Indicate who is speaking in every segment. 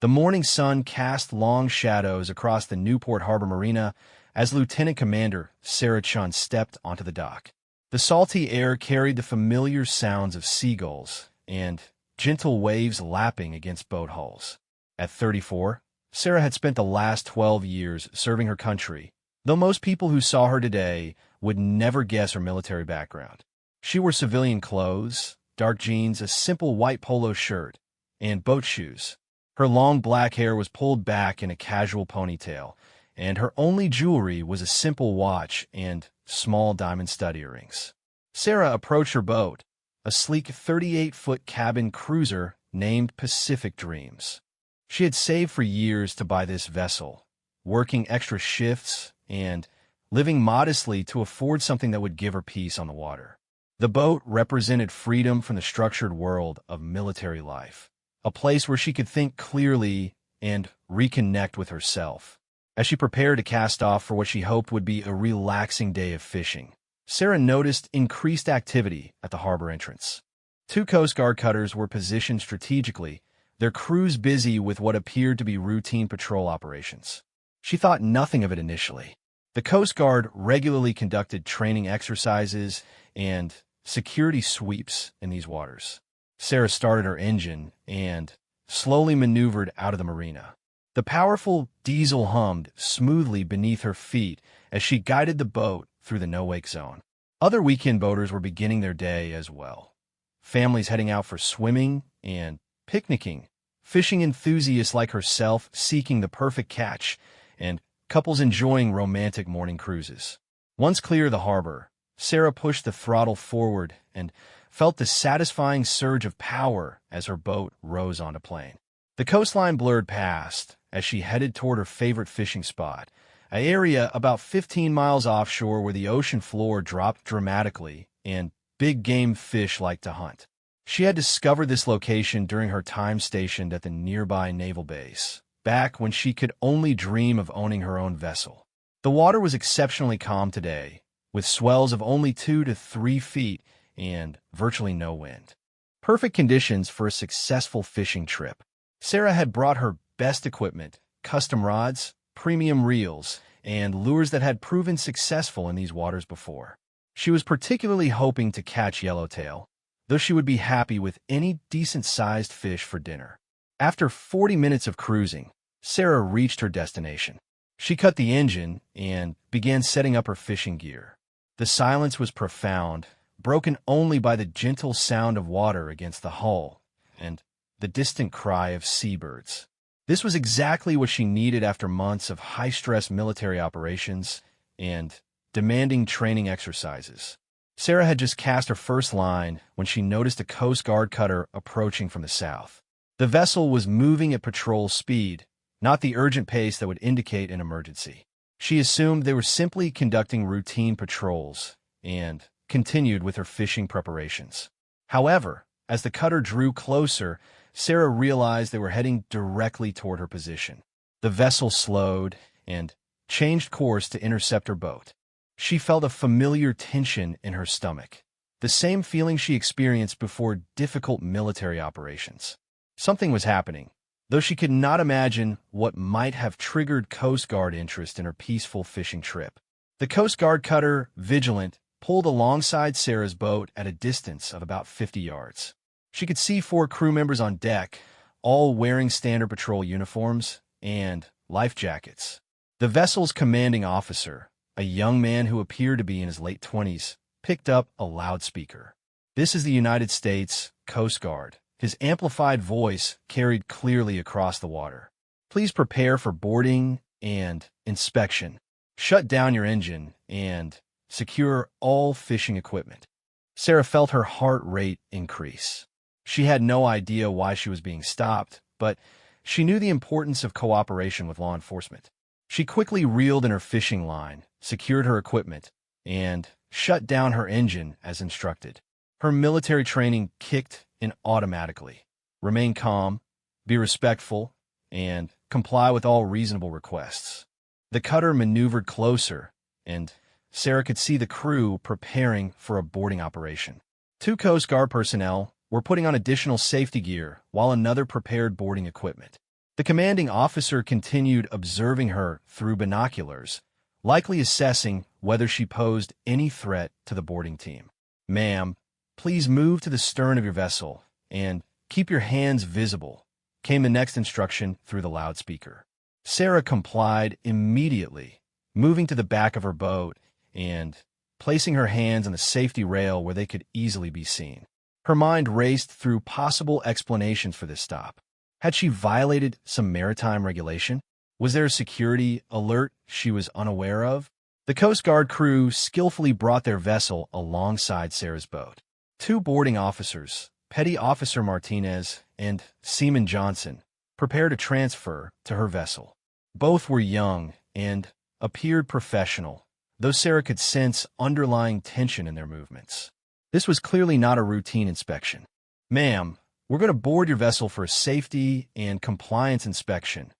Speaker 1: The morning sun cast long shadows across the Newport Harbor Marina as Lieutenant Commander Sarah Chun stepped onto the dock. The salty air carried the familiar sounds of seagulls and gentle waves lapping against boat hulls. At 34, Sarah had spent the last 12 years serving her country, though most people who saw her today would never guess her military background. She wore civilian clothes, dark jeans, a simple white polo shirt, and boat shoes. Her long black hair was pulled back in a casual ponytail, and her only jewelry was a simple watch and small diamond stud earrings. Sarah approached her boat, a sleek 38-foot cabin cruiser named Pacific Dreams. She had saved for years to buy this vessel, working extra shifts and living modestly to afford something that would give her peace on the water. The boat represented freedom from the structured world of military life, a place where she could think clearly and reconnect with herself. As she prepared to cast off for what she hoped would be a relaxing day of fishing, Sarah noticed increased activity at the harbor entrance. 2 Coast Guard cutters were positioned strategically, their crews busy with what appeared to be routine patrol operations. She thought nothing of it initially. The Coast Guard regularly conducted training exercises and security sweeps in these waters. Sarah started her engine and slowly maneuvered out of the marina. The powerful diesel hummed smoothly beneath her feet as she guided the boat through the no-wake zone. Other weekend boaters were beginning their day as well. Families heading out for swimming and picnicking, fishing enthusiasts like herself seeking the perfect catch, and couples enjoying romantic morning cruises. Once clear of the harbor, Sarah pushed the throttle forward and felt the satisfying surge of power as her boat rose onto plane. The coastline blurred past as she headed toward her favorite fishing spot, an area about 15 miles offshore where the ocean floor dropped dramatically and big game fish liked to hunt. She had discovered this location during her time stationed at the nearby naval base, back when she could only dream of owning her own vessel. The water was exceptionally calm today, with swells of only 2 to 3 feet and virtually no wind. Perfect conditions for a successful fishing trip. Sarah had brought her best equipment, custom rods, premium reels, and lures that had proven successful in these waters before. She was particularly hoping to catch yellowtail, though she would be happy with any decent-sized fish for dinner. After 40 minutes of cruising, Sarah reached her destination. She cut the engine and began setting up her fishing gear. The silence was profound, broken only by the gentle sound of water against the hull and the distant cry of seabirds. This was exactly what she needed after months of high-stress military operations and demanding training exercises. Sarah had just cast her first line when she noticed a Coast Guard cutter approaching from the south. The vessel was moving at patrol speed, not the urgent pace that would indicate an emergency. She assumed they were simply conducting routine patrols and continued with her fishing preparations. However, as the cutter drew closer, Sarah realized they were heading directly toward her position. The vessel slowed and changed course to intercept her boat. She felt a familiar tension in her stomach, the same feeling she experienced before difficult military operations. Something was happening, though she could not imagine what might have triggered Coast Guard interest in her peaceful fishing trip. The Coast Guard cutter, Vigilant, pulled alongside Sarah's boat at a distance of about 50 yards. She could see 4 crew members on deck, all wearing standard patrol uniforms and life jackets. The vessel's commanding officer, a young man who appeared to be in his late 20s, picked up a loudspeaker. "This is the United States Coast Guard." His amplified voice carried clearly across the water. "Please prepare for boarding and inspection. Shut down your engine and secure all fishing equipment." Sarah felt her heart rate increase. She had no idea why she was being stopped, but she knew the importance of cooperation with law enforcement. She quickly reeled in her fishing line, secured her equipment, and shut down her engine as instructed. Her military training kicked in automatically. Remain calm, be respectful, and comply with all reasonable requests. The cutter maneuvered closer, and Sarah could see the crew preparing for a boarding operation. 2 Coast Guard personnel were putting on additional safety gear while another prepared boarding equipment. The commanding officer continued observing her through binoculars, likely assessing whether she posed any threat to the boarding team. "Ma'am, please move to the stern of your vessel and keep your hands visible," came the next instruction through the loudspeaker. Sarah complied immediately, moving to the back of her boat and placing her hands on the safety rail where they could easily be seen. Her mind raced through possible explanations for this stop. Had she violated some maritime regulation? Was there a security alert she was unaware of? The Coast Guard crew skillfully brought their vessel alongside Sarah's boat. Two boarding officers, Petty Officer Martinez and Seaman Johnson, prepared to transfer to her vessel. Both were young and appeared professional, though Sarah could sense underlying tension in their movements. This was clearly not a routine inspection. "Ma'am, we're going to board your vessel for a safety and compliance inspection,"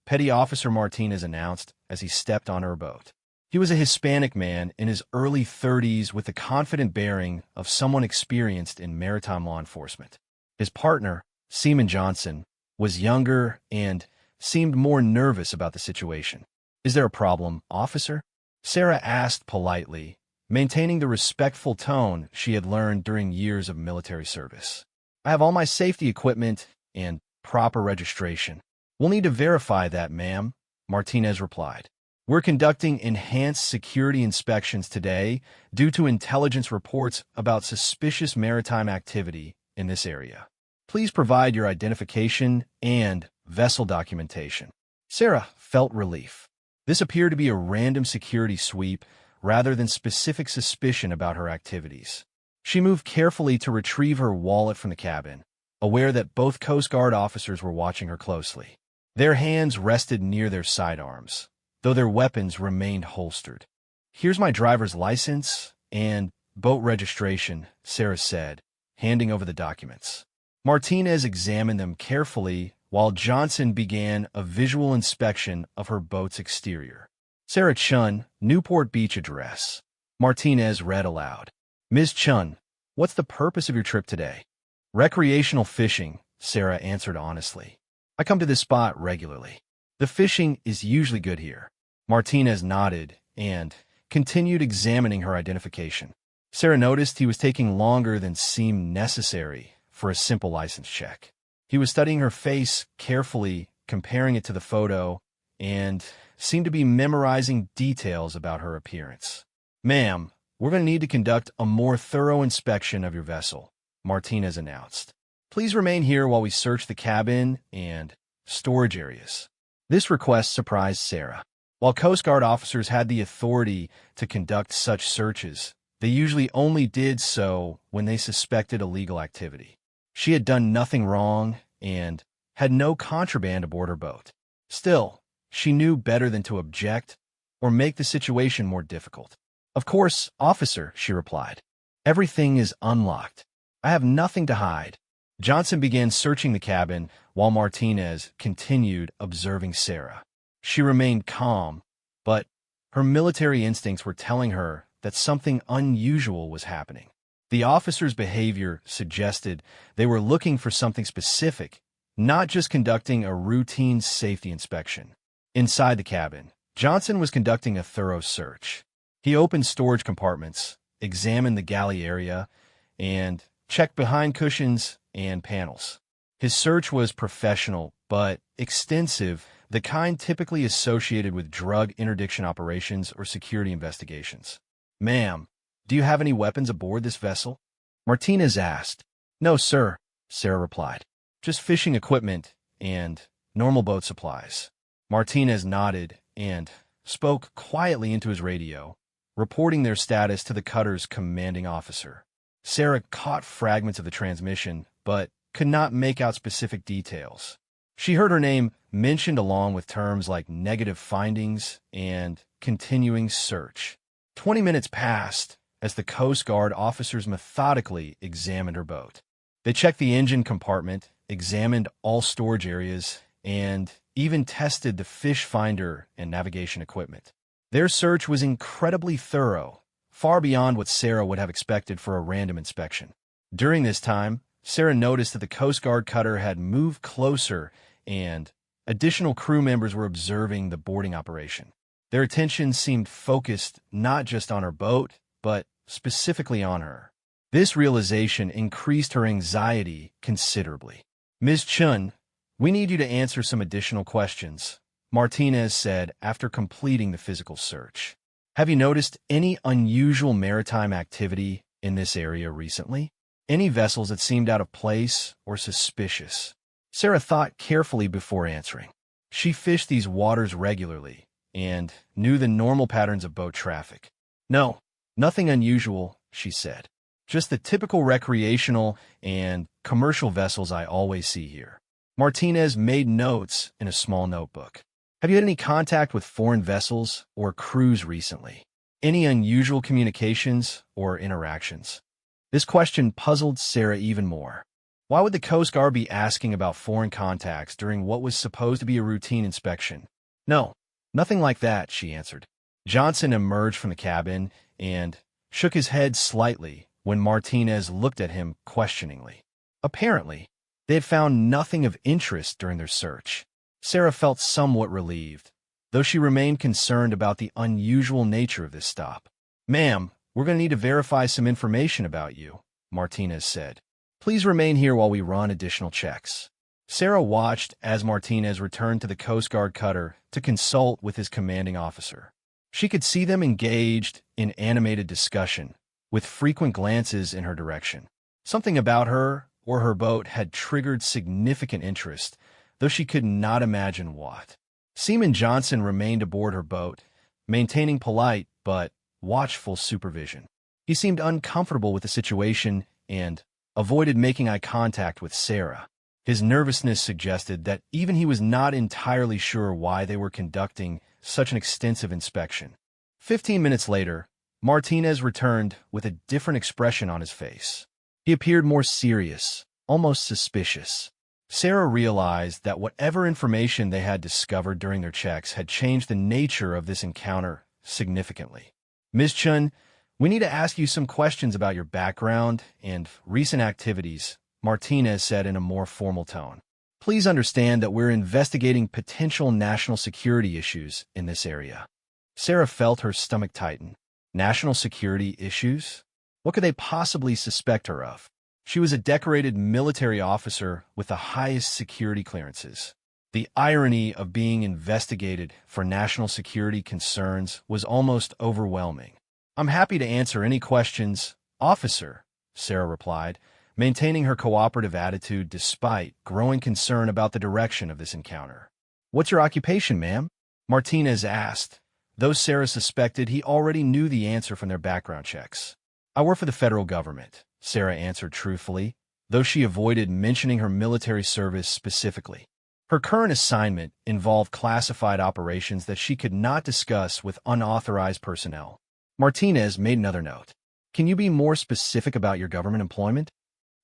Speaker 1: Petty Officer Martinez announced as he stepped on her boat. He was a Hispanic man in his early 30s with the confident bearing of someone experienced in maritime law enforcement. His partner, Seaman Johnson, was younger and seemed more nervous about the situation. "Is there a problem, officer?" Sarah asked politely, maintaining the respectful tone she had learned during years of military service. "I have all my safety equipment and proper registration." "We'll need to verify that, ma'am," Martinez replied. "We're conducting enhanced security inspections today due to intelligence reports about suspicious maritime activity in this area. Please provide your identification and vessel documentation." Sarah felt relief. This appeared to be a random security sweep rather than specific suspicion about her activities. She moved carefully to retrieve her wallet from the cabin, aware that both Coast Guard officers were watching her closely. Their hands rested near their sidearms, though their weapons remained holstered. "Here's my driver's license and boat registration," Sarah said, handing over the documents. Martinez examined them carefully while Johnson began a visual inspection of her boat's exterior. "Sarah Chun, Newport Beach address," Martinez read aloud. "Ms. Chun, what's the purpose of your trip today?" "Recreational fishing," Sarah answered honestly. "I come to this spot regularly. The fishing is usually good here." Martinez nodded and continued examining her identification. Sarah noticed he was taking longer than seemed necessary for a simple license check. He was studying her face carefully, comparing it to the photo, and seemed to be memorizing details about her appearance. "Ma'am, we're going to need to conduct a more thorough inspection of your vessel," Martinez announced. "Please remain here while we search the cabin and storage areas." This request surprised Sarah. While Coast Guard officers had the authority to conduct such searches, they usually only did so when they suspected illegal activity. She had done nothing wrong and had no contraband aboard her boat. Still, she knew better than to object or make the situation more difficult. "Of course, officer," she replied. "Everything is unlocked. I have nothing to hide." Johnson began searching the cabin while Martinez continued observing Sarah. She remained calm, but her military instincts were telling her that something unusual was happening. The officer's behavior suggested they were looking for something specific, not just conducting a routine safety inspection. Inside the cabin, Johnson was conducting a thorough search. He opened storage compartments, examined the galley area, and checked behind cushions and panels. His search was professional but extensive, the kind typically associated with drug interdiction operations or security investigations. "Ma'am, do you have any weapons aboard this vessel?" Martinez asked. "No, sir," Sarah replied. "Just fishing equipment and normal boat supplies." Martinez nodded and spoke quietly into his radio, reporting their status to the cutter's commanding officer. Sarah caught fragments of the transmission, but could not make out specific details. She heard her name mentioned along with terms like negative findings and continuing search. 20 minutes passed as the Coast Guard officers methodically examined her boat. They checked the engine compartment, examined all storage areas, and even tested the fish finder and navigation equipment. Their search was incredibly thorough, far beyond what Sarah would have expected for a random inspection. During this time, Sarah noticed that the Coast Guard cutter had moved closer and Additional crew members were observing the boarding operation. Their attention seemed focused not just on her boat, but specifically on her. This realization increased her anxiety considerably. "Ms. Chun, we need you to answer some additional questions," Martinez said after completing the physical search. "Have you noticed any unusual maritime activity in this area recently? Any vessels that seemed out of place or suspicious?" Sarah thought carefully before answering. She fished these waters regularly and knew the normal patterns of boat traffic. "No, nothing unusual," she said. "Just the typical recreational and commercial vessels I always see here." Martinez made notes in a small notebook. "Have you had any contact with foreign vessels or crews recently? Any unusual communications or interactions?" This question puzzled Sarah even more. Why would the Coast Guard be asking about foreign contacts during what was supposed to be a routine inspection? "No, nothing like that," she answered. Johnson emerged from the cabin and shook his head slightly when Martinez looked at him questioningly. Apparently, they had found nothing of interest during their search. Sarah felt somewhat relieved, though she remained concerned about the unusual nature of this stop. "Ma'am, we're going to need to verify some information about you," Martinez said. "Please remain here while we run additional checks." Sarah watched as Martinez returned to the Coast Guard cutter to consult with his commanding officer. She could see them engaged in animated discussion, with frequent glances in her direction. Something about her or her boat had triggered significant interest, though she could not imagine what. Seaman Johnson remained aboard her boat, maintaining polite but watchful supervision. He seemed uncomfortable with the situation and avoided making eye contact with Sarah. His nervousness suggested that even he was not entirely sure why they were conducting such an extensive inspection. 15 minutes later, Martinez returned with a different expression on his face. He appeared more serious, almost suspicious. Sarah realized that whatever information they had discovered during their checks had changed the nature of this encounter significantly. "Ms. Chun, we need to ask you some questions about your background and recent activities," Martinez said in a more formal tone. "Please understand that we're investigating potential national security issues in this area." Sarah felt her stomach tighten. National security issues? What could they possibly suspect her of? She was a decorated military officer with the highest security clearances. The irony of being investigated for national security concerns was almost overwhelming. "I'm happy to answer any questions, officer," Sarah replied, maintaining her cooperative attitude despite growing concern about the direction of this encounter. "What's your occupation, ma'am?" Martinez asked, though Sarah suspected he already knew the answer from their background checks. "I work for the federal government," Sarah answered truthfully, though she avoided mentioning her military service specifically. Her current assignment involved classified operations that she could not discuss with unauthorized personnel. Martinez made another note. "Can you be more specific about your government employment?"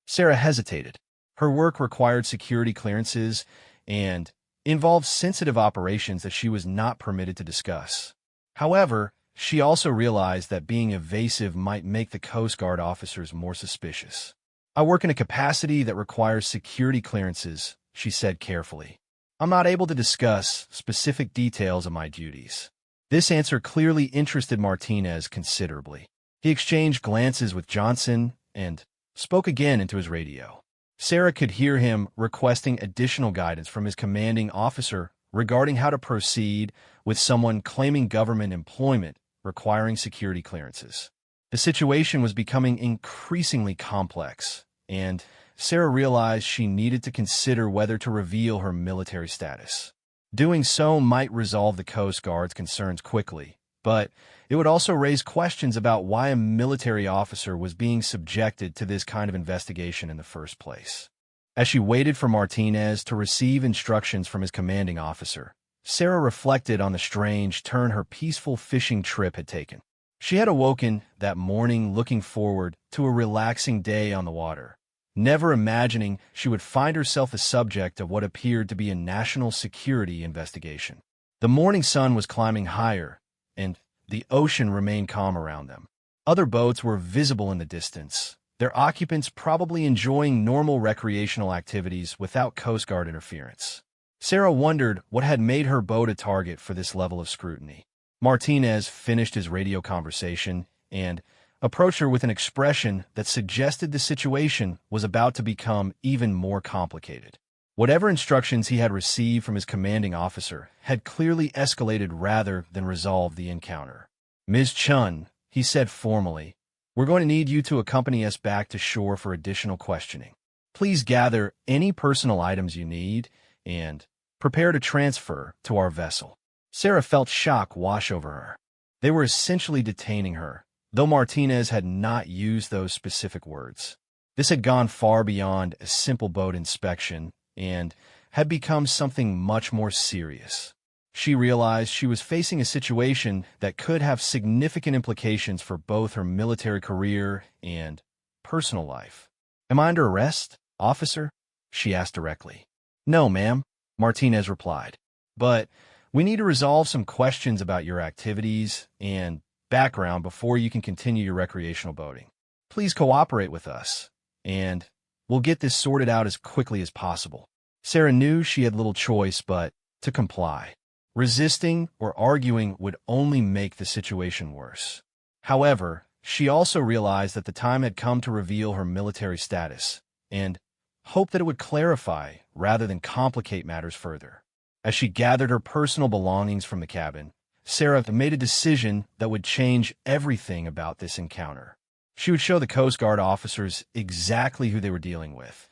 Speaker 1: Sarah hesitated. Her work required security clearances and involved sensitive operations that she was not permitted to discuss. However, she also realized that being evasive might make the Coast Guard officers more suspicious. "I work in a capacity that requires security clearances," she said carefully. "I'm not able to discuss specific details of my duties." This answer clearly interested Martinez considerably. He exchanged glances with Johnson and spoke again into his radio. Sarah could hear him requesting additional guidance from his commanding officer regarding how to proceed with someone claiming government employment requiring security clearances. The situation was becoming increasingly complex, and Sarah realized she needed to consider whether to reveal her military status. Doing so might resolve the Coast Guard's concerns quickly, but it would also raise questions about why a military officer was being subjected to this kind of investigation in the first place. As she waited for Martinez to receive instructions from his commanding officer, Sarah reflected on the strange turn her peaceful fishing trip had taken. She had awoken that morning looking forward to a relaxing day on the water, never imagining she would find herself the subject of what appeared to be a national security investigation. The morning sun was climbing higher, and the ocean remained calm around them. Other boats were visible in the distance, their occupants probably enjoying normal recreational activities without Coast Guard interference. Sarah wondered what had made her boat a target for this level of scrutiny. Martinez finished his radio conversation and approached her with an expression that suggested the situation was about to become even more complicated. Whatever instructions he had received from his commanding officer had clearly escalated rather than resolved the encounter. "Ms. Chun," he said formally, "we're going to need you to accompany us back to shore for additional questioning. Please gather any personal items you need and prepare to transfer to our vessel." Sarah felt shock wash over her. They were essentially detaining her, though Martinez had not used those specific words. This had gone far beyond a simple boat inspection and had become something much more serious. She realized she was facing a situation that could have significant implications for both her military career and personal life. "Am I under arrest, officer?" she asked directly. "No, ma'am," Martinez replied. "But we need to resolve some questions about your activities and background before you can continue your recreational boating. Please cooperate with us, and we'll get this sorted out as quickly as possible." Sarah knew she had little choice but to comply. Resisting or arguing would only make the situation worse. However, she also realized that the time had come to reveal her military status, and hoped that it would clarify rather than complicate matters further. As she gathered her personal belongings from the cabin, Sarah made a decision that would change everything about this encounter. She would show the Coast Guard officers exactly who they were dealing with,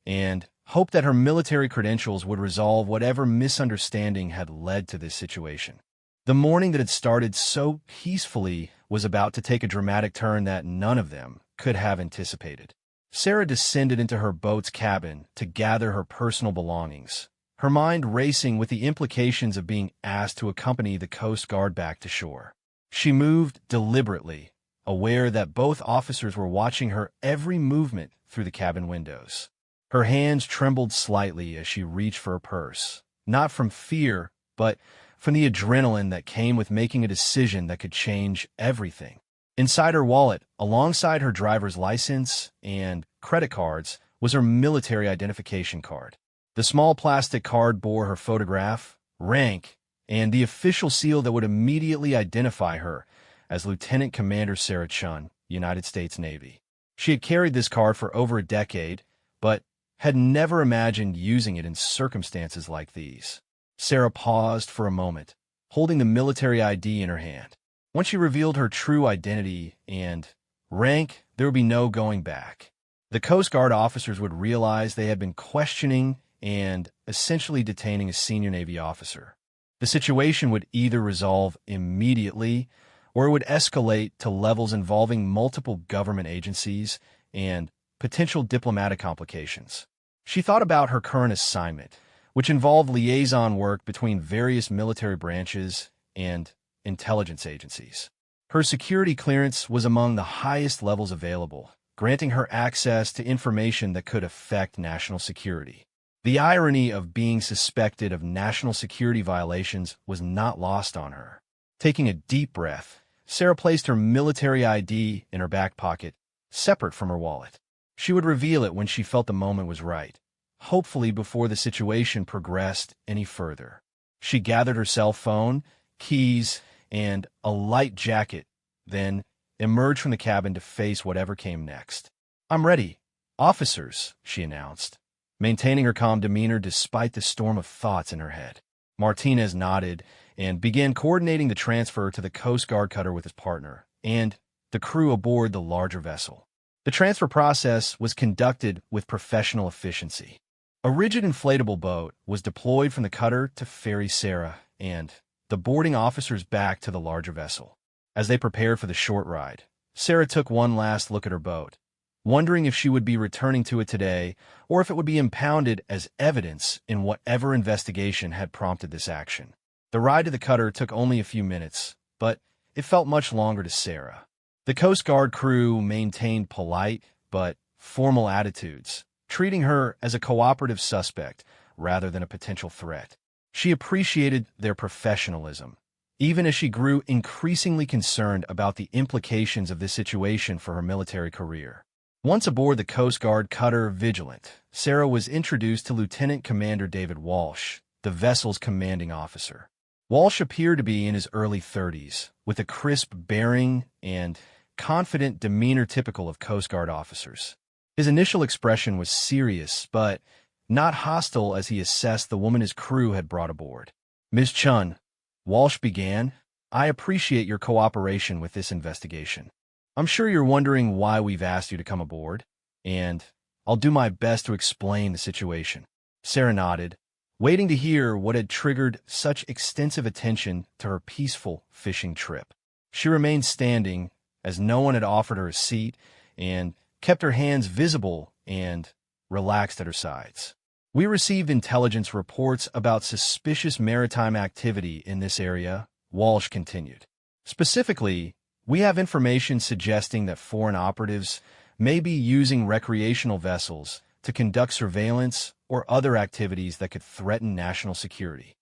Speaker 1: and hoped that her military credentials would resolve whatever misunderstanding had led to this situation. The morning that had started so peacefully was about to take a dramatic turn that none of them could have anticipated. Sarah descended into her boat's cabin to gather her personal belongings, her mind racing with the implications of being asked to accompany the Coast Guard back to shore. She moved deliberately, aware that both officers were watching her every movement through the cabin windows. Her hands trembled slightly as she reached for her purse, not from fear, but from the adrenaline that came with making a decision that could change everything. Inside her wallet, alongside her driver's license and credit cards, was her military identification card. The small plastic card bore her photograph, rank, and the official seal that would immediately identify her as Lieutenant Commander Sarah Chun, United States Navy. She had carried this card for over a decade, but had never imagined using it in circumstances like these. Sarah paused for a moment, holding the military ID in her hand. Once she revealed her true identity and rank, there would be no going back. The Coast Guard officers would realize they had been questioning and essentially detaining a senior Navy officer. The situation would either resolve immediately or it would escalate to levels involving multiple government agencies and potential diplomatic complications. She thought about her current assignment, which involved liaison work between various military branches and intelligence agencies. Her security clearance was among the highest levels available, granting her access to information that could affect national security. The irony of being suspected of national security violations was not lost on her. Taking a deep breath, Sarah placed her military ID in her back pocket, separate from her wallet. She would reveal it when she felt the moment was right, hopefully before the situation progressed any further. She gathered her cell phone, keys, and a light jacket, then emerged from the cabin to face whatever came next. "I'm ready, officers," she announced, maintaining her calm demeanor despite the storm of thoughts in her head. Martinez nodded and began coordinating the transfer to the Coast Guard cutter with his partner and the crew aboard the larger vessel. The transfer process was conducted with professional efficiency. A rigid inflatable boat was deployed from the cutter to ferry Sarah and the boarding officers back to the larger vessel. As they prepared for the short ride, Sarah took one last look at her boat, wondering if she would be returning to it today or if it would be impounded as evidence in whatever investigation had prompted this action. The ride to the cutter took only a few minutes, but it felt much longer to Sarah. The Coast Guard crew maintained polite but formal attitudes, treating her as a cooperative suspect rather than a potential threat. She appreciated their professionalism, even as she grew increasingly concerned about the implications of this situation for her military career. Once aboard the Coast Guard cutter Vigilant, Sarah was introduced to Lieutenant Commander David Walsh, the vessel's commanding officer. Walsh appeared to be in his early 30s, with a crisp bearing and confident demeanor typical of Coast Guard officers. His initial expression was serious, but not hostile as he assessed the woman his crew had brought aboard. "Ms. Chun," Walsh began, "I appreciate your cooperation with this investigation. I'm sure you're wondering why we've asked you to come aboard, and I'll do my best to explain the situation." Sarah nodded, waiting to hear what had triggered such extensive attention to her peaceful fishing trip. She remained standing, as no one had offered her a seat, and kept her hands visible and relaxed at her sides. "We received intelligence reports about suspicious maritime activity in this area," Walsh continued. "Specifically, we have information suggesting that foreign operatives may be using recreational vessels to conduct surveillance or other activities that could threaten national security."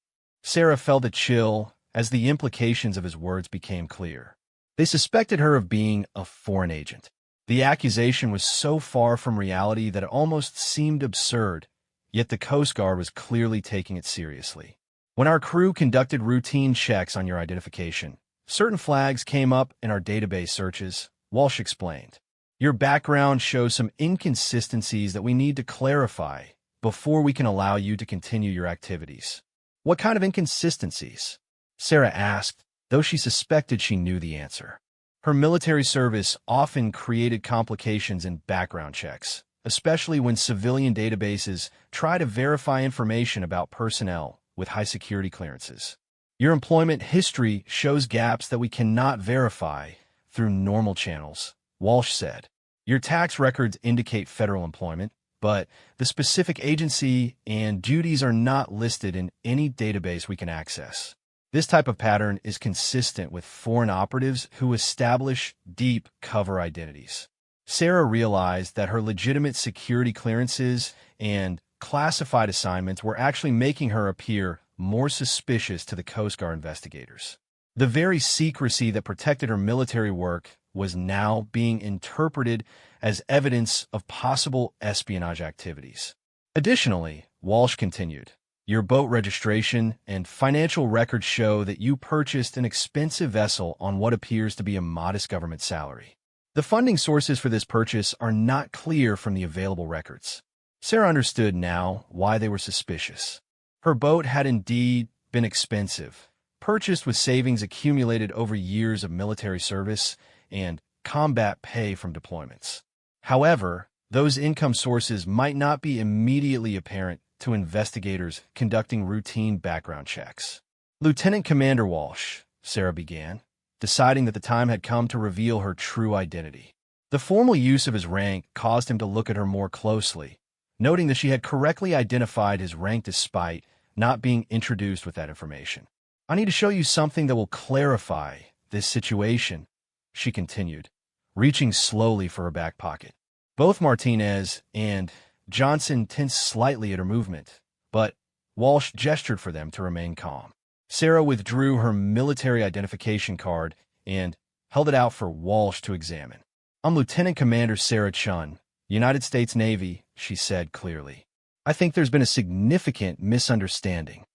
Speaker 1: Sarah felt a chill as the implications of his words became clear. They suspected her of being a foreign agent. The accusation was so far from reality that it almost seemed absurd, yet the Coast Guard was clearly taking it seriously. "When our crew conducted routine checks on your identification, certain flags came up in our database searches," Walsh explained. "Your background shows some inconsistencies that we need to clarify before we can allow you to continue your activities." "What kind of inconsistencies?" Sarah asked, though she suspected she knew the answer. Her military service often created complications in background checks, especially when civilian databases try to verify information about personnel with high security clearances. "Your employment history shows gaps that we cannot verify through normal channels," Walsh said. "Your tax records indicate federal employment, but the specific agency and duties are not listed in any database we can access. This type of pattern is consistent with foreign operatives who establish deep cover identities." Sarah realized that her legitimate security clearances and classified assignments were actually making her appear more suspicious to the Coast Guard investigators. The very secrecy that protected her military work was now being interpreted as evidence of possible espionage activities. Additionally, Walsh continued, "Your boat registration and financial records show that you purchased an expensive vessel on what appears to be a modest government salary. The funding sources for this purchase are not clear from the available records." Sarah understood now why they were suspicious. Her boat had indeed been expensive, purchased with savings accumulated over years of military service and combat pay from deployments. However, those income sources might not be immediately apparent to investigators conducting routine background checks. "Lieutenant Commander Walsh," Sarah began, deciding that the time had come to reveal her true identity. The formal use of his rank caused him to look at her more closely, noting that she had correctly identified his rank despite not being introduced with that information. "I need to show you something that will clarify this situation," she continued, reaching slowly for her back pocket. Both Martinez and Johnson tensed slightly at her movement, but Walsh gestured for them to remain calm. Sarah withdrew her military identification card and held it out for Walsh to examine. "I'm Lieutenant Commander Sarah Chun, United States Navy," she said clearly. "I think there's been a significant misunderstanding."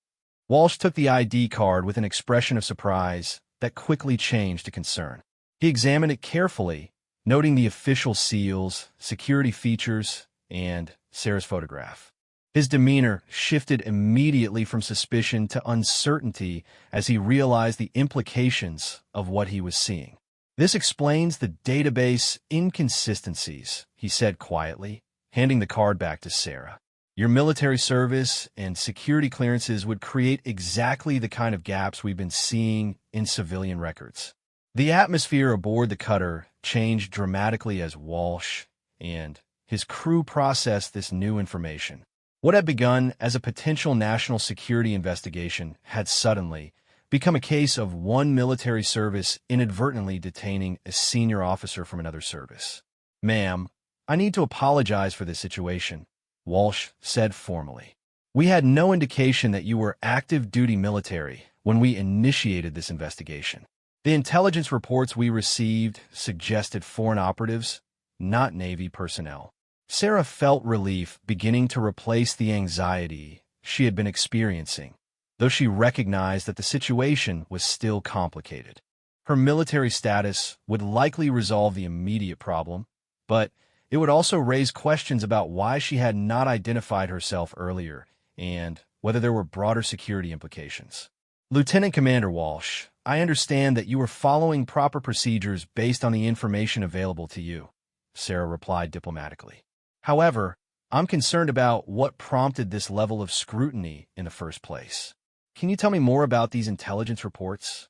Speaker 1: Walsh took the ID card with an expression of surprise that quickly changed to concern. He examined it carefully, noting the official seals, security features, and Sarah's photograph. His demeanor shifted immediately from suspicion to uncertainty as he realized the implications of what he was seeing. "This explains the database inconsistencies," he said quietly, handing the card back to Sarah. "Your military service and security clearances would create exactly the kind of gaps we've been seeing in civilian records." The atmosphere aboard the cutter changed dramatically as Walsh and his crew processed this new information. What had begun as a potential national security investigation had suddenly become a case of one military service inadvertently detaining a senior officer from another service. "Ma'am, I need to apologize for this situation," Walsh said formally. "We had no indication that you were active duty military when we initiated this investigation. The intelligence reports we received suggested foreign operatives, not Navy personnel." Sarah felt relief beginning to replace the anxiety she had been experiencing, though she recognized that the situation was still complicated. Her military status would likely resolve the immediate problem, but it would also raise questions about why she had not identified herself earlier and whether there were broader security implications. Lieutenant Commander Walsh, I understand that you were following proper procedures based on the information available to you, Sarah replied diplomatically. However, I'm concerned about what prompted this level of scrutiny in the first place. Can you tell me more about these intelligence reports?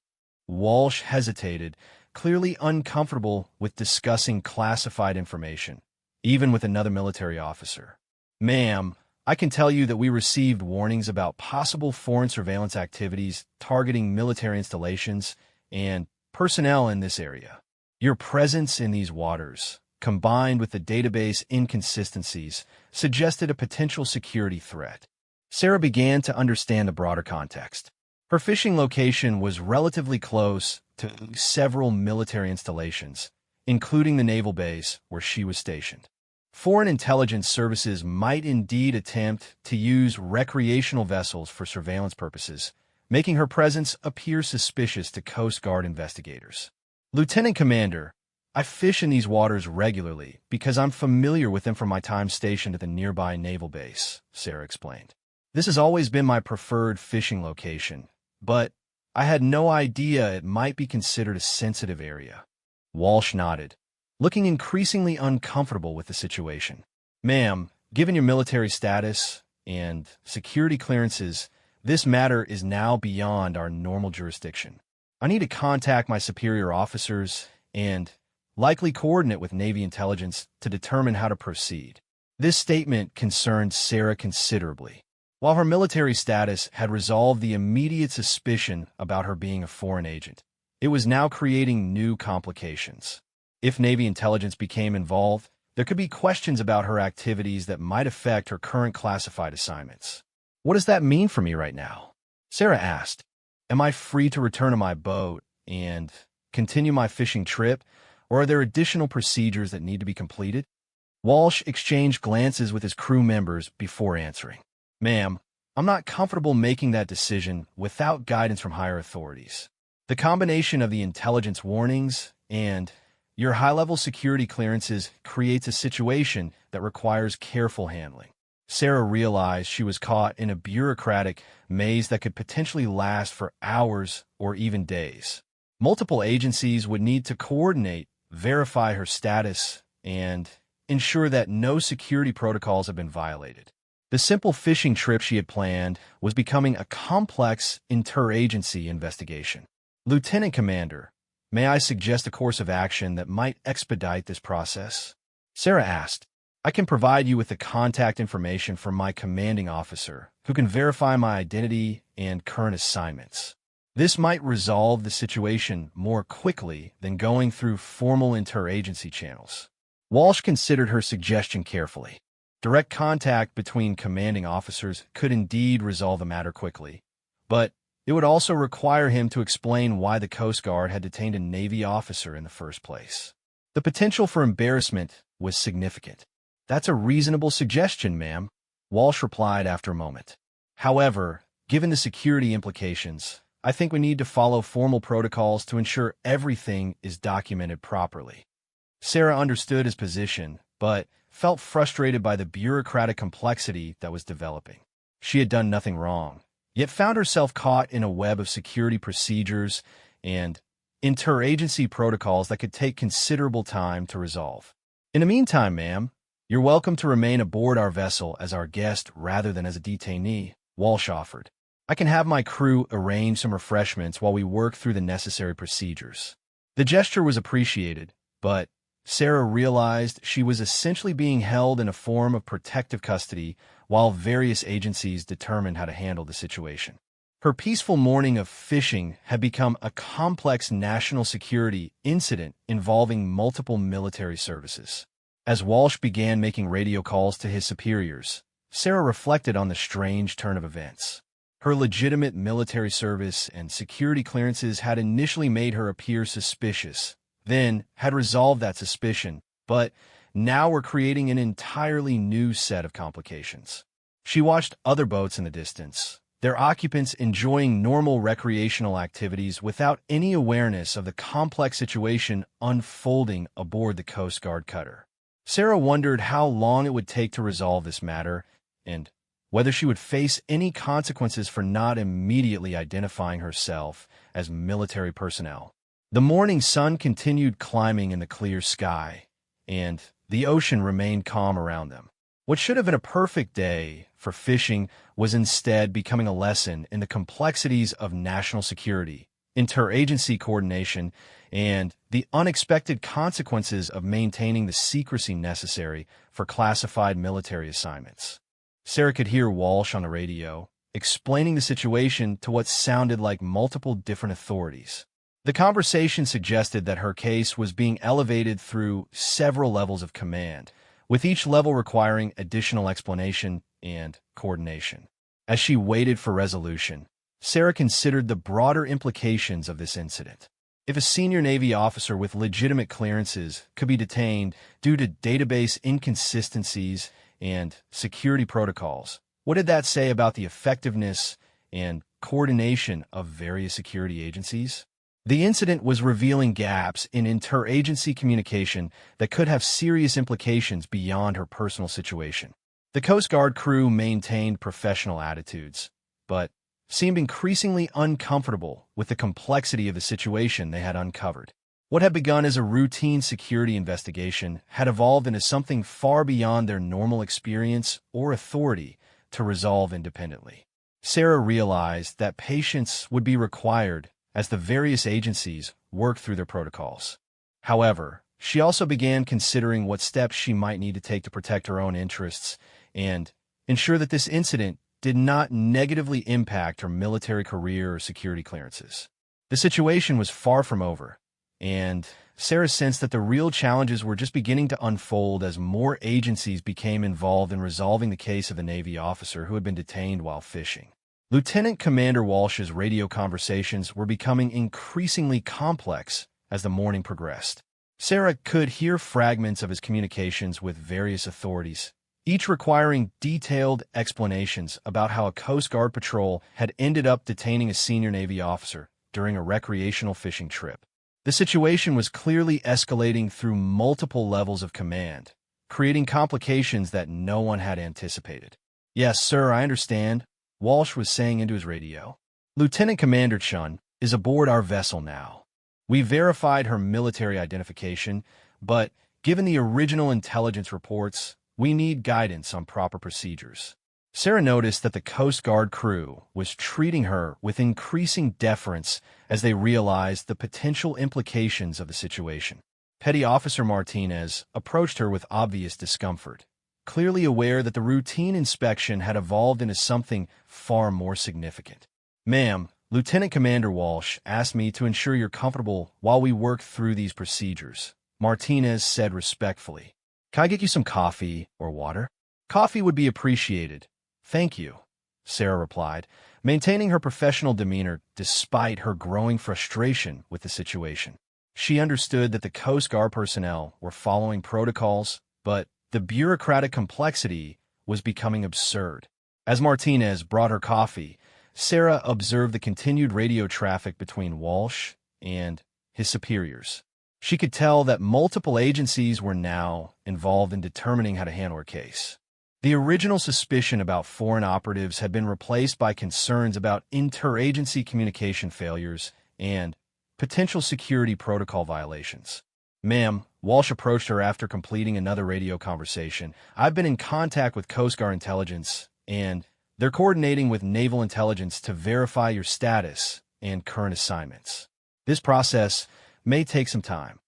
Speaker 1: Walsh hesitated, clearly uncomfortable with discussing classified information, even with another military officer. Ma'am, I can tell you that we received warnings about possible foreign surveillance activities targeting military installations and personnel in this area. Your presence in these waters, combined with the database inconsistencies, suggested a potential security threat. Sarah began to understand the broader context. Her fishing location was relatively close to several military installations, including the naval base where she was stationed. Foreign intelligence services might indeed attempt to use recreational vessels for surveillance purposes, making her presence appear suspicious to Coast Guard investigators. Lieutenant Commander, I fish in these waters regularly because I'm familiar with them from my time stationed at the nearby naval base, Sarah explained. This has always been my preferred fishing location, but I had no idea it might be considered a sensitive area. Walsh nodded, looking increasingly uncomfortable with the situation. Ma'am, given your military status and security clearances, this matter is now beyond our normal jurisdiction. I need to contact my superior officers and likely coordinate with Navy intelligence to determine how to proceed. This statement concerned Sarah considerably. While her military status had resolved the immediate suspicion about her being a foreign agent, it was now creating new complications. If Navy intelligence became involved, there could be questions about her activities that might affect her current classified assignments. What does that mean for me right now? Sarah asked. Am I free to return to my boat and continue my fishing trip, or are there additional procedures that need to be completed? Walsh exchanged glances with his crew members before answering. Ma'am, I'm not comfortable making that decision without guidance from higher authorities. The combination of the intelligence warnings and your high-level security clearances creates a situation that requires careful handling. Sarah realized she was caught in a bureaucratic maze that could potentially last for hours or even days. Multiple agencies would need to coordinate, verify her status, and ensure that no security protocols have been violated. The simple fishing trip she had planned was becoming a complex interagency investigation. Lieutenant Commander, may I suggest a course of action that might expedite this process? Sarah asked. I can provide you with the contact information from my commanding officer, who can verify my identity and current assignments. This might resolve the situation more quickly than going through formal interagency channels. Walsh considered her suggestion carefully. Direct contact between commanding officers could indeed resolve the matter quickly, but it would also require him to explain why the Coast Guard had detained a Navy officer in the first place. The potential for embarrassment was significant. That's a reasonable suggestion, ma'am, Walsh replied after a moment. However, given the security implications, I think we need to follow formal protocols to ensure everything is documented properly. Sarah understood his position, but felt frustrated by the bureaucratic complexity that was developing. She had done nothing wrong, yet found herself caught in a web of security procedures and interagency protocols that could take considerable time to resolve. In the meantime, ma'am, you're welcome to remain aboard our vessel as our guest rather than as a detainee, Walsh offered. I can have my crew arrange some refreshments while we work through the necessary procedures. The gesture was appreciated, but Sarah realized she was essentially being held in a form of protective custody while various agencies determined how to handle the situation. Her peaceful morning of fishing had become a complex national security incident involving multiple military services. As Walsh began making radio calls to his superiors, Sarah reflected on the strange turn of events. Her legitimate military service and security clearances had initially made her appear suspicious, then had resolved that suspicion, but now were creating an entirely new set of complications. She watched other boats in the distance, their occupants enjoying normal recreational activities without any awareness of the complex situation unfolding aboard the Coast Guard cutter. Sarah wondered how long it would take to resolve this matter and whether she would face any consequences for not immediately identifying herself as military personnel. The morning sun continued climbing in the clear sky, and the ocean remained calm around them. What should have been a perfect day for fishing was instead becoming a lesson in the complexities of national security, interagency coordination, and the unexpected consequences of maintaining the secrecy necessary for classified military assignments. Sarah could hear Walsh on the radio, explaining the situation to what sounded like multiple different authorities. The conversation suggested that her case was being elevated through several levels of command, with each level requiring additional explanation and coordination. As she waited for resolution, Sarah considered the broader implications of this incident. If a senior Navy officer with legitimate clearances could be detained due to database inconsistencies and security protocols, what did that say about the effectiveness and coordination of various security agencies? The incident was revealing gaps in interagency communication that could have serious implications beyond her personal situation. The Coast Guard crew maintained professional attitudes, but seemed increasingly uncomfortable with the complexity of the situation they had uncovered. What had begun as a routine security investigation had evolved into something far beyond their normal experience or authority to resolve independently. Sarah realized that patience would be required as the various agencies worked through their protocols. However, she also began considering what steps she might need to take to protect her own interests and ensure that this incident did not negatively impact her military career or security clearances. The situation was far from over, and Sarah sensed that the real challenges were just beginning to unfold as more agencies became involved in resolving the case of a Navy officer who had been detained while fishing. Lieutenant Commander Walsh's radio conversations were becoming increasingly complex as the morning progressed. Sarah could hear fragments of his communications with various authorities, each requiring detailed explanations about how a Coast Guard patrol had ended up detaining a senior Navy officer during a recreational fishing trip. The situation was clearly escalating through multiple levels of command, creating complications that no one had anticipated. "Yes, sir, I understand," Walsh was saying into his radio. "Lieutenant Commander Chun is aboard our vessel now. We verified her military identification, but given the original intelligence reports, we need guidance on proper procedures." Sarah noticed that the Coast Guard crew was treating her with increasing deference as they realized the potential implications of the situation. Petty Officer Martinez approached her with obvious discomfort, clearly aware that the routine inspection had evolved into something far more significant. "Ma'am, Lieutenant Commander Walsh asked me to ensure you're comfortable while we work through these procedures," Martinez said respectfully. "Can I get you some coffee or water?" "Coffee would be appreciated. Thank you," Sarah replied, maintaining her professional demeanor despite her growing frustration with the situation. She understood that the Coast Guard personnel were following protocols, but the bureaucratic complexity was becoming absurd. As Martinez brought her coffee, Sarah observed the continued radio traffic between Walsh and his superiors. She could tell that multiple agencies were now involved in determining how to handle her case. The original suspicion about foreign operatives had been replaced by concerns about interagency communication failures and potential security protocol violations. "Ma'am," Walsh approached her after completing another radio conversation, "I've been in contact with Coast Guard intelligence, and they're coordinating with naval intelligence to verify your status and current assignments. This process may take some time."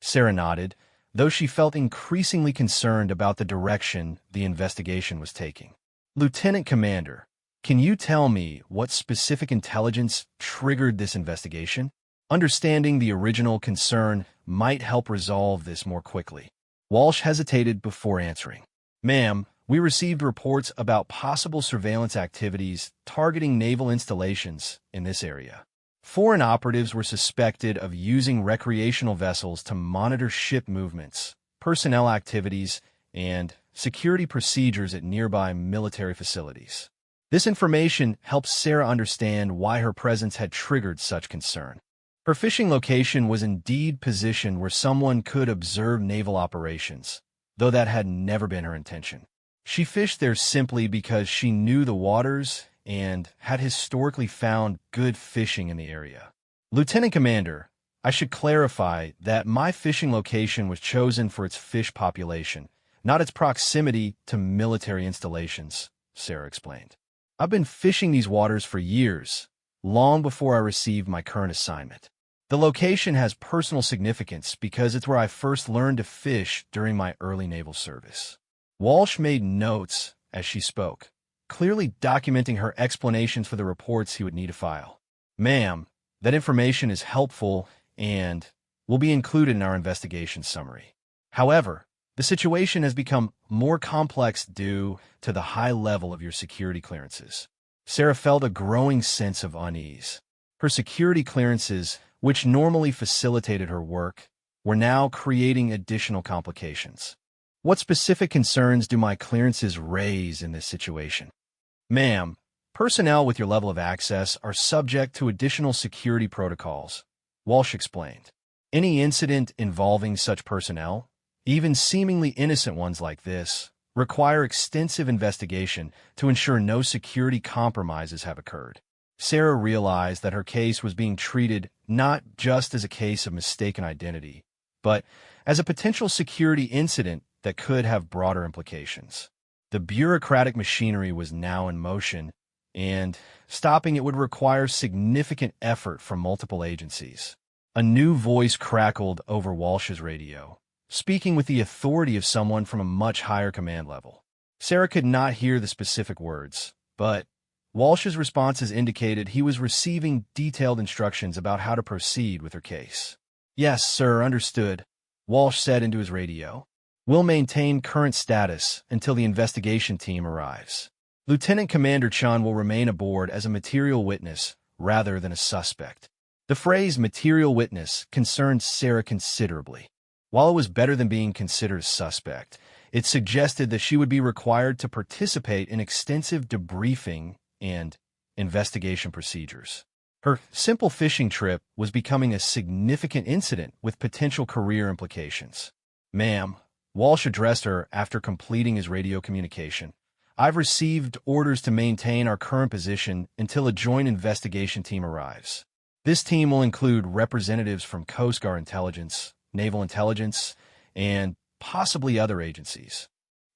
Speaker 1: Sarah nodded, though she felt increasingly concerned about the direction the investigation was taking. "Lieutenant Commander, can you tell me what specific intelligence triggered this investigation? Understanding the original concern might help resolve this more quickly." Walsh hesitated before answering. "Ma'am, we received reports about possible surveillance activities targeting naval installations in this area. Foreign operatives were suspected of using recreational vessels to monitor ship movements, personnel activities, and security procedures at nearby military facilities. This information helps Sarah understand why her presence had triggered such concern. Her fishing location was indeed positioned where someone could observe naval operations, though that had never been her intention. She fished there simply because she knew the waters and had historically found good fishing in the area. Lieutenant Commander, I should clarify that my fishing location was chosen for its fish population, not its proximity to military installations, Sarah explained. I've been fishing these waters for years, long before I received my current assignment. The location has personal significance because it's where I first learned to fish during my early naval service. Walsh made notes as she spoke, clearly documenting her explanations for the reports he would need to file. Ma'am, that information is helpful and will be included in our investigation summary. However, the situation has become more complex due to the high level of your security clearances. Sarah felt a growing sense of unease. Her security clearances, which normally facilitated her work, were now creating additional complications. What specific concerns do my clearances raise in this situation? Ma'am, personnel with your level of access are subject to additional security protocols, Walsh explained. Any incident involving such personnel, even seemingly innocent ones like this, require extensive investigation to ensure no security compromises have occurred. Sarah realized that her case was being treated not just as a case of mistaken identity, but as a potential security incident that could have broader implications. The bureaucratic machinery was now in motion, and stopping it would require significant effort from multiple agencies. A new voice crackled over Walsh's radio, speaking with the authority of someone from a much higher command level. Sarah could not hear the specific words, but Walsh's responses indicated he was receiving detailed instructions about how to proceed with her case. Yes, sir, understood, Walsh said into his radio. We'll maintain current status until the investigation team arrives. Lieutenant Commander Chun will remain aboard as a material witness rather than a suspect. The phrase material witness concerned Sarah considerably. While it was better than being considered a suspect, it suggested that she would be required to participate in extensive debriefing and investigation procedures. Her simple fishing trip was becoming a significant incident with potential career implications. Ma'am, Walsh addressed her after completing his radio communication. I've received orders to maintain our current position until a joint investigation team arrives. This team will include representatives from Coast Guard Intelligence, Naval Intelligence, and possibly other agencies.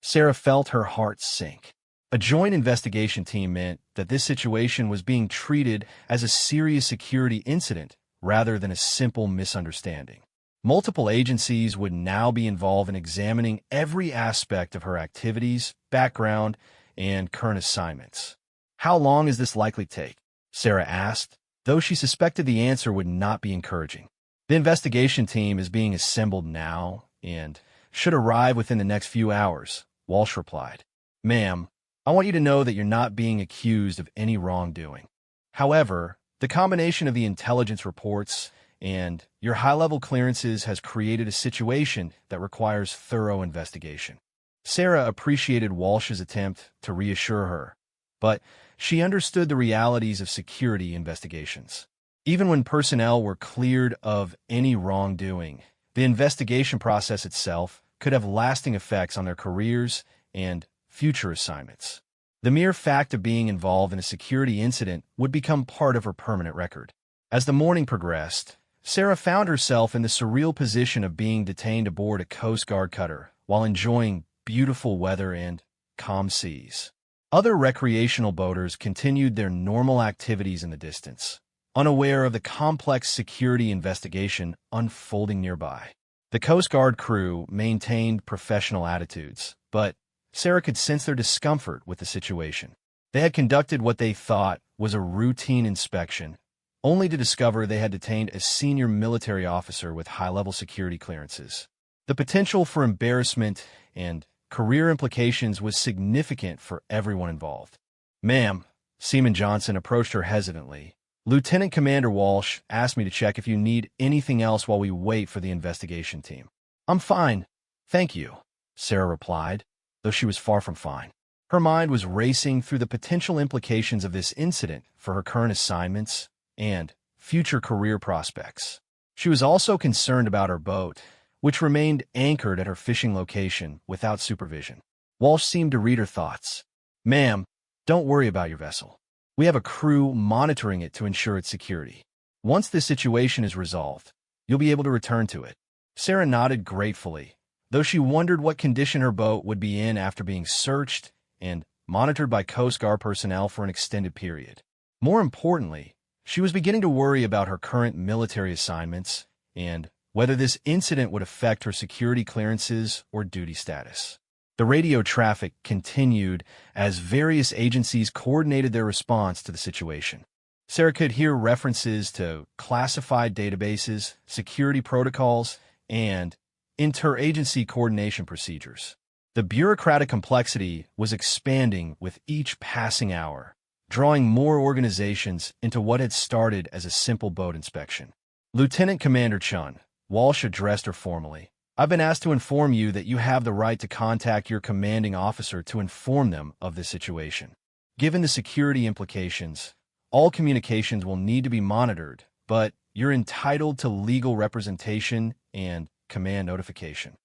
Speaker 1: Sarah felt her heart sink. A joint investigation team meant that this situation was being treated as a serious security incident rather than a simple misunderstanding. Multiple agencies would now be involved in examining every aspect of her activities, background, and current assignments. How long is this likely to take? Sarah asked, though she suspected the answer would not be encouraging. The investigation team is being assembled now and should arrive within the next few hours, Walsh replied. Ma'am, I want you to know that you're not being accused of any wrongdoing. However, the combination of the intelligence reports and your high-level clearances has created a situation that requires thorough investigation. Sarah appreciated Walsh's attempt to reassure her, but she understood the realities of security investigations. Even when personnel were cleared of any wrongdoing, the investigation process itself could have lasting effects on their careers and future assignments. The mere fact of being involved in a security incident would become part of her permanent record. As the morning progressed, Sarah found herself in the surreal position of being detained aboard a Coast Guard cutter while enjoying beautiful weather and calm seas. Other recreational boaters continued their normal activities in the distance, unaware of the complex security investigation unfolding nearby. The Coast Guard crew maintained professional attitudes, but Sarah could sense their discomfort with the situation. They had conducted what they thought was a routine inspection, only to discover they had detained a senior military officer with high-level security clearances. The potential for embarrassment and career implications was significant for everyone involved. Ma'am, Seaman Johnson approached her hesitantly. Lieutenant Commander Walsh asked me to check if you need anything else while we wait for the investigation team. I'm fine, thank you, Sarah replied. though she was far from fine. Her mind was racing through the potential implications of this incident for her current assignments and future career prospects. She was also concerned about her boat, which remained anchored at her fishing location without supervision. Walsh seemed to read her thoughts. "Ma'am, don't worry about your vessel. We have a crew monitoring it to ensure its security. Once this situation is resolved, you'll be able to return to it." Sarah nodded gratefully, though she wondered what condition her boat would be in after being searched and monitored by Coast Guard personnel for an extended period. More importantly, she was beginning to worry about her current military assignments and whether this incident would affect her security clearances or duty status. The radio traffic continued as various agencies coordinated their response to the situation. Sarah could hear references to classified databases, security protocols, and interagency coordination procedures. The bureaucratic complexity was expanding with each passing hour, drawing more organizations into what had started as a simple boat inspection. "Lieutenant Commander Chun," Walsh addressed her formally, "I've been asked to inform you that you have the right to contact your commanding officer to inform them of this situation. Given the security implications, all communications will need to be monitored, but you're entitled to legal representation and command notification."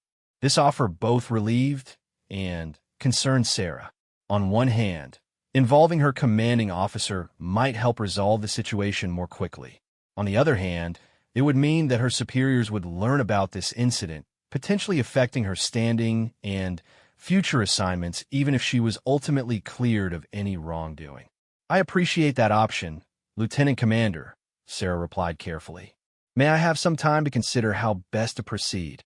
Speaker 1: This offer both relieved and concerned Sarah. On one hand, involving her commanding officer might help resolve the situation more quickly. On the other hand, it would mean that her superiors would learn about this incident, potentially affecting her standing and future assignments even if she was ultimately cleared of any wrongdoing. "I appreciate that option, Lieutenant Commander," Sarah replied carefully. "May I have some time to consider how best to proceed?"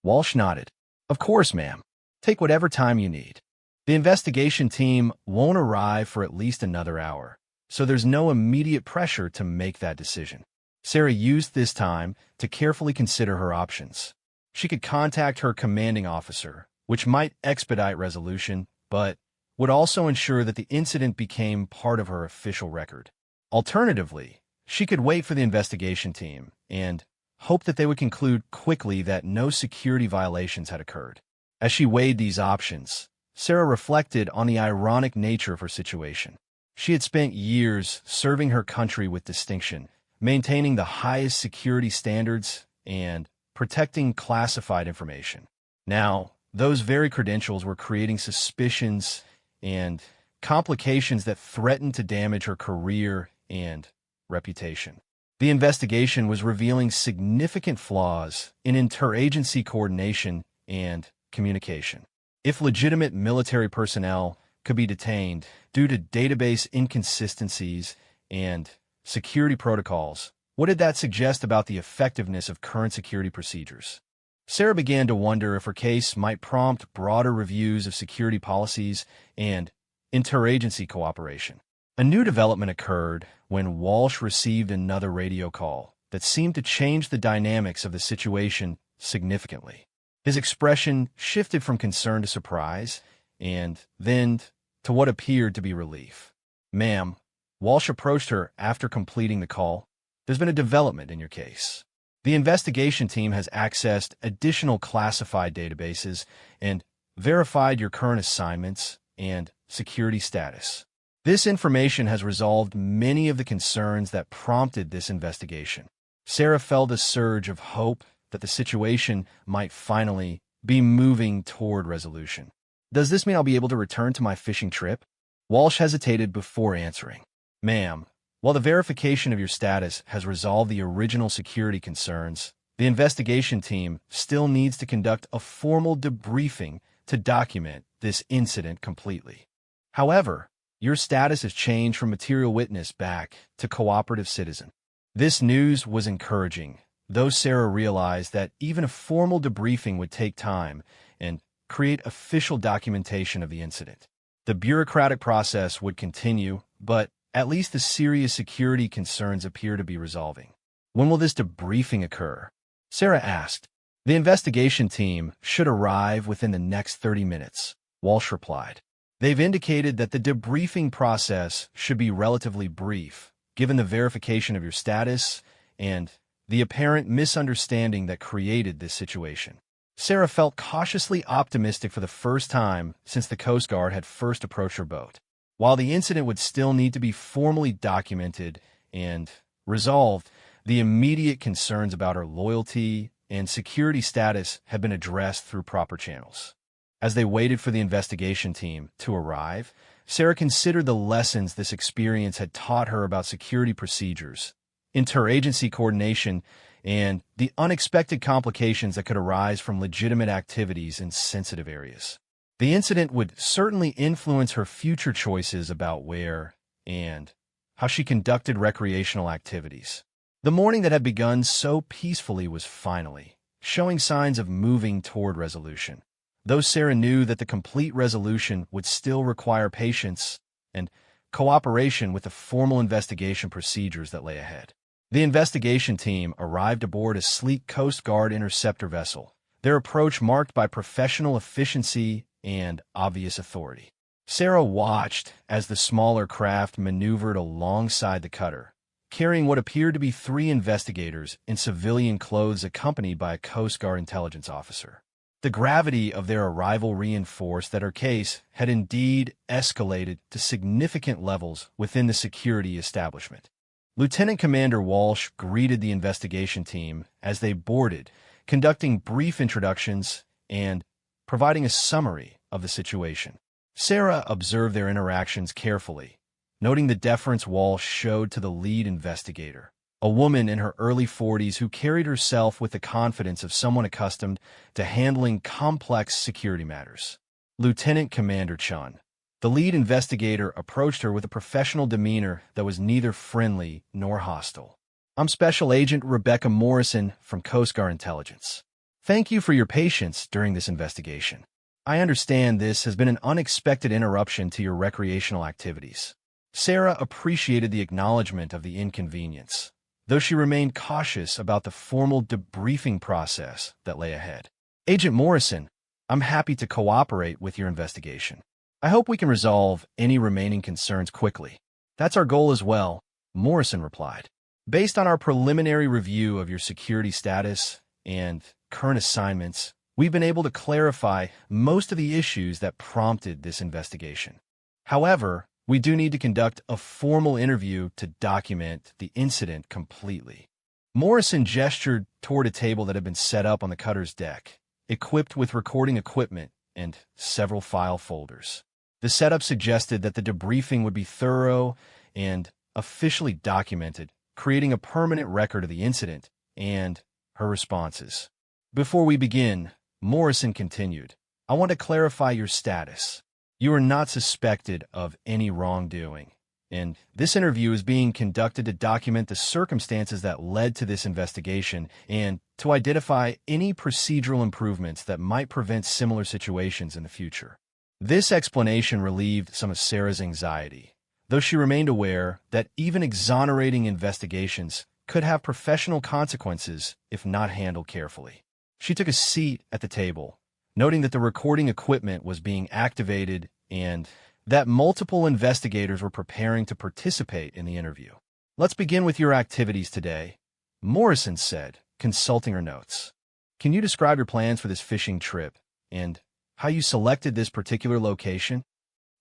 Speaker 1: Walsh nodded. "Of course, ma'am. Take whatever time you need. The investigation team won't arrive for at least another hour, so there's no immediate pressure to make that decision." Sarah used this time to carefully consider her options. She could contact her commanding officer, which might expedite resolution, but would also ensure that the incident became part of her official record. Alternatively, she could wait for the investigation team and hope that they would conclude quickly that no security violations had occurred. As she weighed these options, Sarah reflected on the ironic nature of her situation. She had spent years serving her country with distinction, maintaining the highest security standards and protecting classified information. Now, those very credentials were creating suspicions and complications that threatened to damage her career and reputation. The investigation was revealing significant flaws in interagency coordination and communication. If legitimate military personnel could be detained due to database inconsistencies and security protocols, what did that suggest about the effectiveness of current security procedures? Sarah began to wonder if her case might prompt broader reviews of security policies and interagency cooperation. A new development occurred when Walsh received another radio call that seemed to change the dynamics of the situation significantly. His expression shifted from concern to surprise, and then to what appeared to be relief. "Ma'am," Walsh approached her after completing the call, "there's been a development in your case. The investigation team has accessed additional classified databases and verified your current assignments and security status. This information has resolved many of the concerns that prompted this investigation." Sarah felt a surge of hope that the situation might finally be moving toward resolution. "Does this mean I'll be able to return to my fishing trip?" Walsh hesitated before answering. "Ma'am, while the verification of your status has resolved the original security concerns, the investigation team still needs to conduct a formal debriefing to document this incident completely. However, your status has changed from material witness back to cooperative citizen." This news was encouraging, though Sarah realized that even a formal debriefing would take time and create official documentation of the incident. The bureaucratic process would continue, but at least the serious security concerns appear to be resolving. "When will this debriefing occur?" Sarah asked. "The investigation team should arrive within the next 30 minutes, Walsh replied. "They've indicated that the debriefing process should be relatively brief, given the verification of your status and the apparent misunderstanding that created this situation." Sarah felt cautiously optimistic for the first time since the Coast Guard had first approached her boat. While the incident would still need to be formally documented and resolved, the immediate concerns about her loyalty and security status had been addressed through proper channels. As they waited for the investigation team to arrive, Sarah considered the lessons this experience had taught her about security procedures, interagency coordination, and the unexpected complications that could arise from legitimate activities in sensitive areas. The incident would certainly influence her future choices about where and how she conducted recreational activities. The morning that had begun so peacefully was finally showing signs of moving toward resolution. Though Sarah knew that the complete resolution would still require patience and cooperation with the formal investigation procedures that lay ahead. The investigation team arrived aboard a sleek Coast Guard interceptor vessel, their approach marked by professional efficiency and obvious authority. Sarah watched as the smaller craft maneuvered alongside the cutter, carrying what appeared to be 3 investigators in civilian clothes accompanied by a Coast Guard intelligence officer. The gravity of their arrival reinforced that her case had indeed escalated to significant levels within the security establishment. Lieutenant Commander Walsh greeted the investigation team as they boarded, conducting brief introductions and providing a summary of the situation. Sarah observed their interactions carefully, noting the deference Walsh showed to the lead investigator, a woman in her early 40s who carried herself with the confidence of someone accustomed to handling complex security matters. Lieutenant Commander Chun, the lead investigator, approached her with a professional demeanor that was neither friendly nor hostile. "I'm Special Agent Rebecca Morrison from Coast Guard Intelligence. Thank you for your patience during this investigation. I understand this has been an unexpected interruption to your recreational activities." Sarah appreciated the acknowledgement of the inconvenience, though she remained cautious about the formal debriefing process that lay ahead. "Agent Morrison, I'm happy to cooperate with your investigation. I hope we can resolve any remaining concerns quickly." "That's our goal as well," Morrison replied. "Based on our preliminary review of your security status and current assignments, we've been able to clarify most of the issues that prompted this investigation. However, we do need to conduct a formal interview to document the incident completely." Morrison gestured toward a table that had been set up on the cutter's deck, equipped with recording equipment and several file folders. The setup suggested that the debriefing would be thorough and officially documented, creating a permanent record of the incident and her responses. "Before we begin," Morrison continued, "I want to clarify your status. You are not suspected of any wrongdoing, and this interview is being conducted to document the circumstances that led to this investigation and to identify any procedural improvements that might prevent similar situations in the future." This explanation relieved some of Sarah's anxiety, though she remained aware that even exonerating investigations could have professional consequences if not handled carefully. She took a seat at the table, noting that the recording equipment was being activated and that multiple investigators were preparing to participate in the interview. "Let's begin with your activities today," Morrison said, consulting her notes. "Can you describe your plans for this fishing trip and how you selected this particular location?"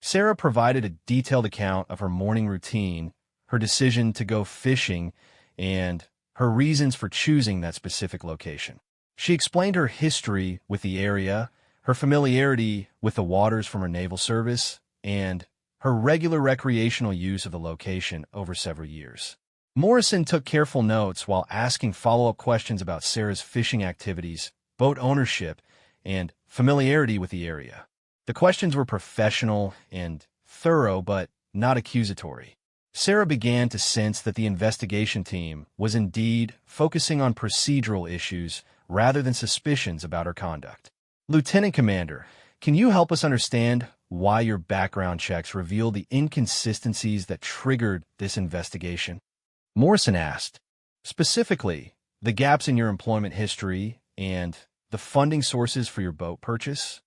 Speaker 1: Sarah provided a detailed account of her morning routine, her decision to go fishing, and her reasons for choosing that specific location. She explained her history with the area, her familiarity with the waters from her naval service, and her regular recreational use of the location over several years. Morrison took careful notes while asking follow-up questions about Sarah's fishing activities, boat ownership, and familiarity with the area. The questions were professional and thorough, but not accusatory. Sarah began to sense that the investigation team was indeed focusing on procedural issues rather than suspicions about her conduct. "Lieutenant Commander, can you help us understand why your background checks revealed the inconsistencies that triggered this investigation?" Morrison asked. "Specifically, the gaps in your employment history and the funding sources for your boat purchase?"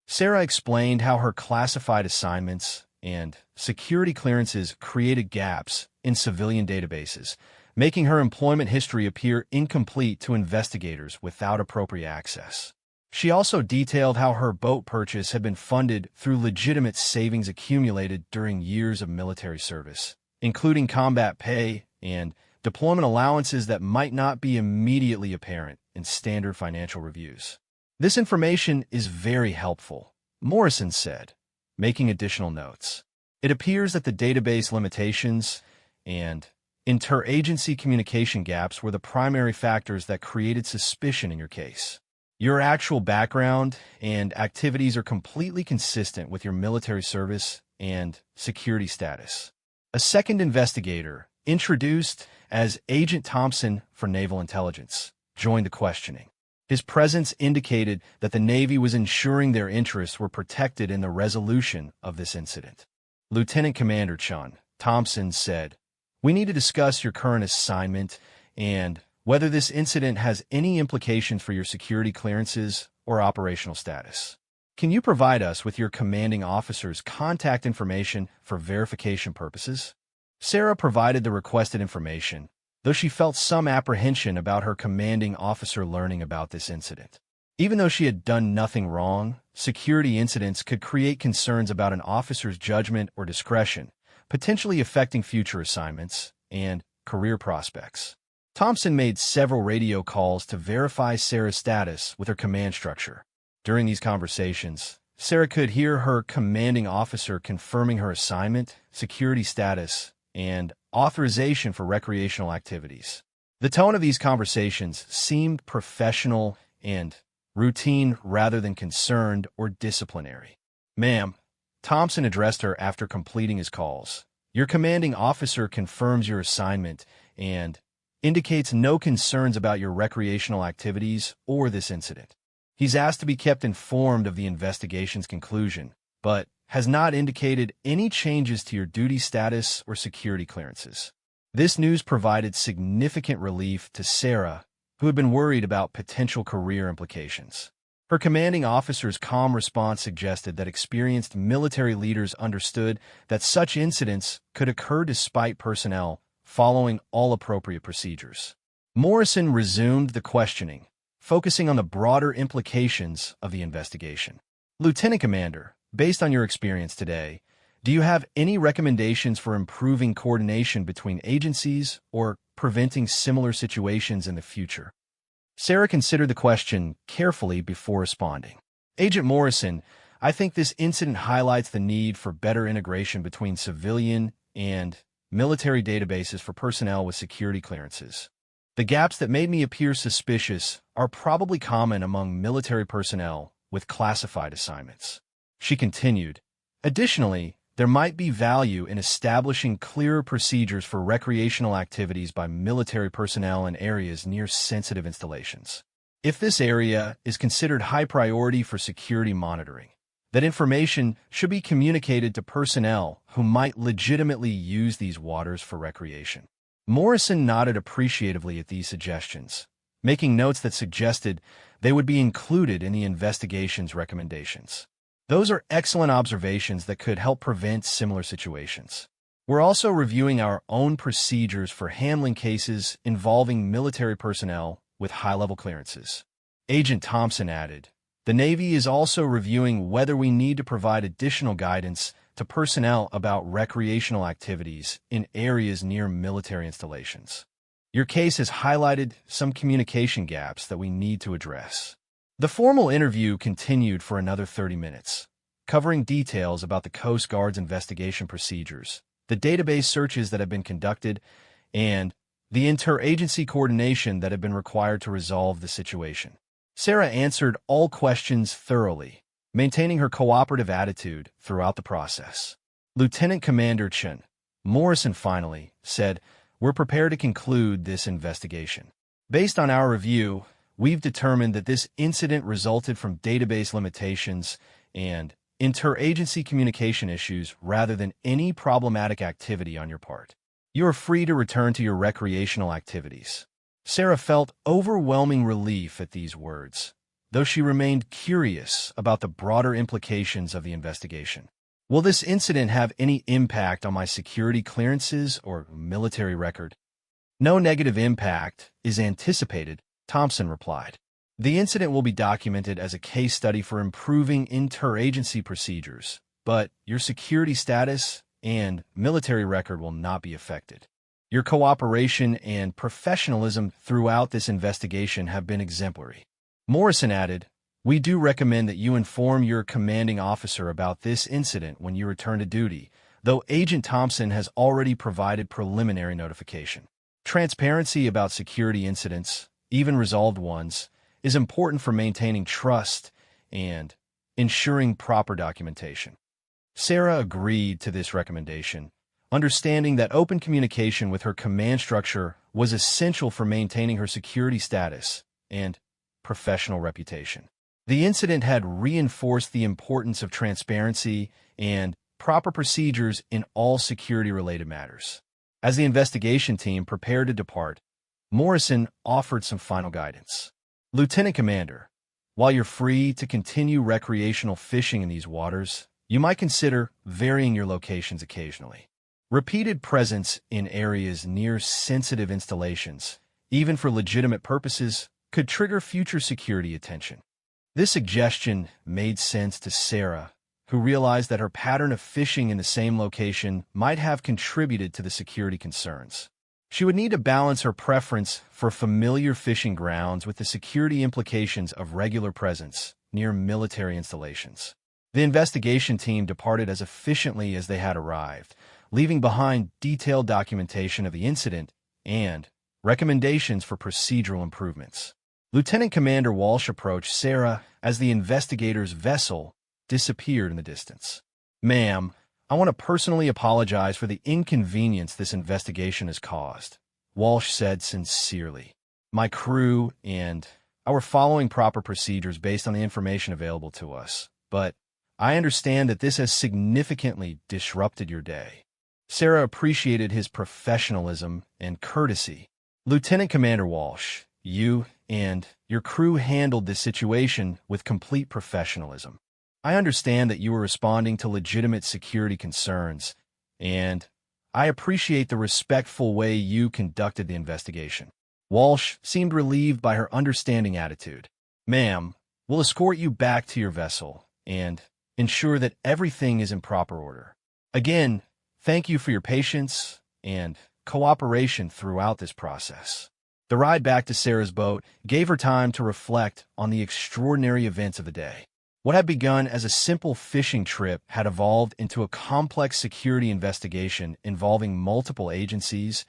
Speaker 1: Sarah explained how her classified assignments and security clearances created gaps in civilian databases, making her employment history appear incomplete to investigators without appropriate access. She also detailed how her boat purchase had been funded through legitimate savings accumulated during years of military service, including combat pay and deployment allowances that might not be immediately apparent in standard financial reviews. This information is very helpful, Morrison said, making additional notes. It appears that the database limitations and interagency communication gaps were the primary factors that created suspicion in your case. Your actual background and activities are completely consistent with your military service and security status. A second investigator, introduced as Agent Thompson for Naval Intelligence, joined the questioning. His presence indicated that the Navy was ensuring their interests were protected in the resolution of this incident. Lieutenant Commander Chun, Thompson said, "We need to discuss your current assignment and whether this incident has any implications for your security clearances or operational status. Can you provide us with your commanding officer's contact information for verification purposes?" Sarah provided the requested information, though she felt some apprehension about her commanding officer learning about this incident. Even though she had done nothing wrong, security incidents could create concerns about an officer's judgment or discretion, potentially affecting future assignments and career prospects. Thompson made several radio calls to verify Sarah's status with her command structure. During these conversations, Sarah could hear her commanding officer confirming her assignment, security status, and authorization for recreational activities. The tone of these conversations seemed professional and routine rather than concerned or disciplinary. "Ma'am," Thompson addressed her after completing his calls, "your commanding officer confirms your assignment and indicates no concerns about your recreational activities or this incident. He's asked to be kept informed of the investigation's conclusion, but has not indicated any changes to your duty status or security clearances." This news provided significant relief to Sarah, who had been worried about potential career implications. Her commanding officer's calm response suggested that experienced military leaders understood that such incidents could occur despite personnel following all appropriate procedures. Morrison resumed the questioning, focusing on the broader implications of the investigation. "Lieutenant Commander, based on your experience today, do you have any recommendations for improving coordination between agencies or preventing similar situations in the future?" Sarah considered the question carefully before responding. "Agent Morrison, I think this incident highlights the need for better integration between civilian and military databases for personnel with security clearances. The gaps that made me appear suspicious are probably common among military personnel with classified assignments." She continued, "Additionally, there might be value in establishing clearer procedures for recreational activities by military personnel in areas near sensitive installations. If this area is considered high priority for security monitoring, that information should be communicated to personnel who might legitimately use these waters for recreation." Morrison nodded appreciatively at these suggestions, making notes that suggested they would be included in the investigation's recommendations. Those are excellent observations that could help prevent similar situations. We're also reviewing our own procedures for handling cases involving military personnel with high-level clearances. Agent Thompson added, "The Navy is also reviewing whether we need to provide additional guidance to personnel about recreational activities in areas near military installations. Your case has highlighted some communication gaps that we need to address." The formal interview continued for another 30 minutes, covering details about the Coast Guard's investigation procedures, the database searches that have been conducted, and the interagency coordination that had been required to resolve the situation. Sarah answered all questions thoroughly, maintaining her cooperative attitude throughout the process. "Lieutenant Commander Chun," Morrison finally said, "we're prepared to conclude this investigation. Based on our review, we've determined that this incident resulted from database limitations and interagency communication issues rather than any problematic activity on your part. You are free to return to your recreational activities." Sarah felt overwhelming relief at these words, though she remained curious about the broader implications of the investigation. "Will this incident have any impact on my security clearances or military record?" "No negative impact is anticipated," Thompson replied. The incident will be documented as a case study for improving interagency procedures, but your security status and military record will not be affected. Your cooperation and professionalism throughout this investigation have been exemplary. Morrison added, "We do recommend that you inform your commanding officer about this incident when you return to duty, though Agent Thompson has already provided preliminary notification. Transparency about security incidents, even resolved ones, is important for maintaining trust and ensuring proper documentation." Sarah agreed to this recommendation, understanding that open communication with her command structure was essential for maintaining her security status and professional reputation. The incident had reinforced the importance of transparency and proper procedures in all security-related matters. As the investigation team prepared to depart, Morrison offered some final guidance. "Lieutenant Commander, while you're free to continue recreational fishing in these waters, you might consider varying your locations occasionally. Repeated presence in areas near sensitive installations, even for legitimate purposes, could trigger future security attention." This suggestion made sense to Sarah, who realized that her pattern of fishing in the same location might have contributed to the security concerns. She would need to balance her preference for familiar fishing grounds with the security implications of regular presence near military installations. The investigation team departed as efficiently as they had arrived, leaving behind detailed documentation of the incident and recommendations for procedural improvements. Lieutenant Commander Walsh approached Sarah as the investigator's vessel disappeared in the distance. "Ma'am, I want to personally apologize for the inconvenience this investigation has caused," Walsh said sincerely. "My crew and I were following proper procedures based on the information available to us, but I understand that this has significantly disrupted your day." Sarah appreciated his professionalism and courtesy. "Lieutenant Commander Walsh, you and your crew handled this situation with complete professionalism. I understand that you were responding to legitimate security concerns, and I appreciate the respectful way you conducted the investigation." Walsh seemed relieved by her understanding attitude. "Ma'am, we'll escort you back to your vessel and ensure that everything is in proper order. Again, thank you for your patience and cooperation throughout this process." The ride back to Sarah's boat gave her time to reflect on the extraordinary events of the day. What had begun as a simple fishing trip had evolved into a complex security investigation involving multiple agencies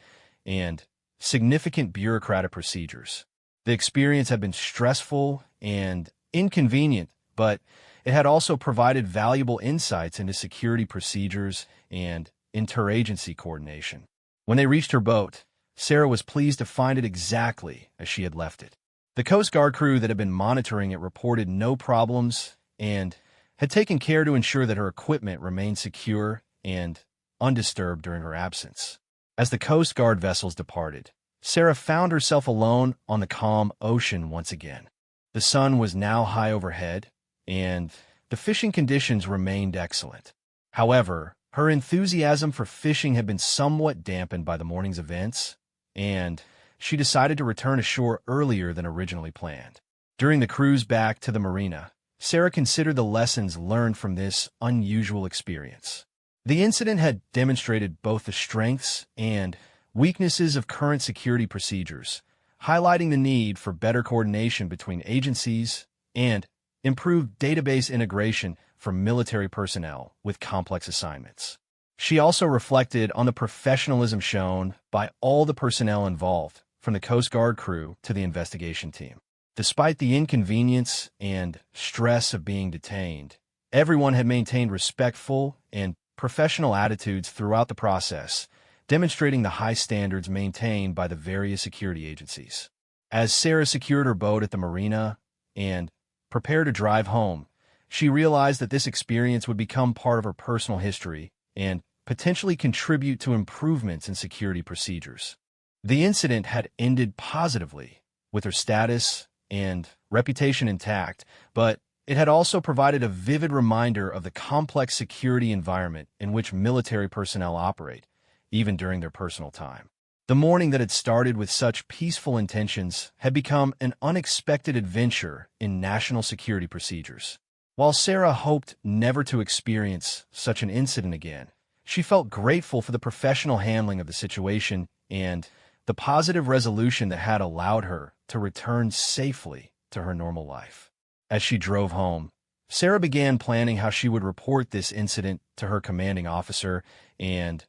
Speaker 1: and significant bureaucratic procedures. The experience had been stressful and inconvenient, but it had also provided valuable insights into security procedures and interagency coordination. When they reached her boat, Sarah was pleased to find it exactly as she had left it. The Coast Guard crew that had been monitoring it reported no problems and had taken care to ensure that her equipment remained secure and undisturbed during her absence. As the Coast Guard vessels departed, Sarah found herself alone on the calm ocean once again. The sun was now high overhead, and the fishing conditions remained excellent. However, her enthusiasm for fishing had been somewhat dampened by the morning's events, and she decided to return ashore earlier than originally planned. During the cruise back to the marina, Sarah considered the lessons learned from this unusual experience. The incident had demonstrated both the strengths and weaknesses of current security procedures, highlighting the need for better coordination between agencies and improved database integration for military personnel with complex assignments. She also reflected on the professionalism shown by all the personnel involved, from the Coast Guard crew to the investigation team. Despite the inconvenience and stress of being detained, everyone had maintained respectful and professional attitudes throughout the process, demonstrating the high standards maintained by the various security agencies. As Sarah secured her boat at the marina and prepared to drive home, she realized that this experience would become part of her personal history and potentially contribute to improvements in security procedures. The incident had ended positively, with her status and reputation intact, but it had also provided a vivid reminder of the complex security environment in which military personnel operate, even during their personal time. The morning that had started with such peaceful intentions had become an unexpected adventure in national security procedures. While Sarah hoped never to experience such an incident again, she felt grateful for the professional handling of the situation and the positive resolution that had allowed her to return safely to her normal life. As she drove home, Sarah began planning how she would report this incident to her commanding officer and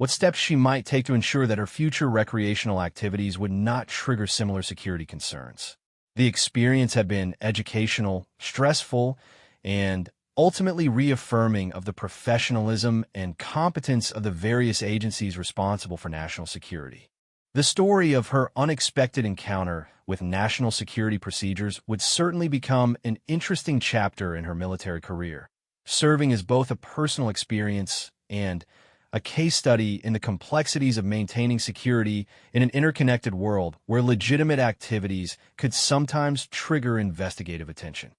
Speaker 1: what steps she might take to ensure that her future recreational activities would not trigger similar security concerns. The experience had been educational, stressful, and ultimately reaffirming of the professionalism and competence of the various agencies responsible for national security. The story of her unexpected encounter with national security procedures would certainly become an interesting chapter in her military career, serving as both a personal experience and a case study in the complexities of maintaining security in an interconnected world where legitimate activities could sometimes trigger investigative attention.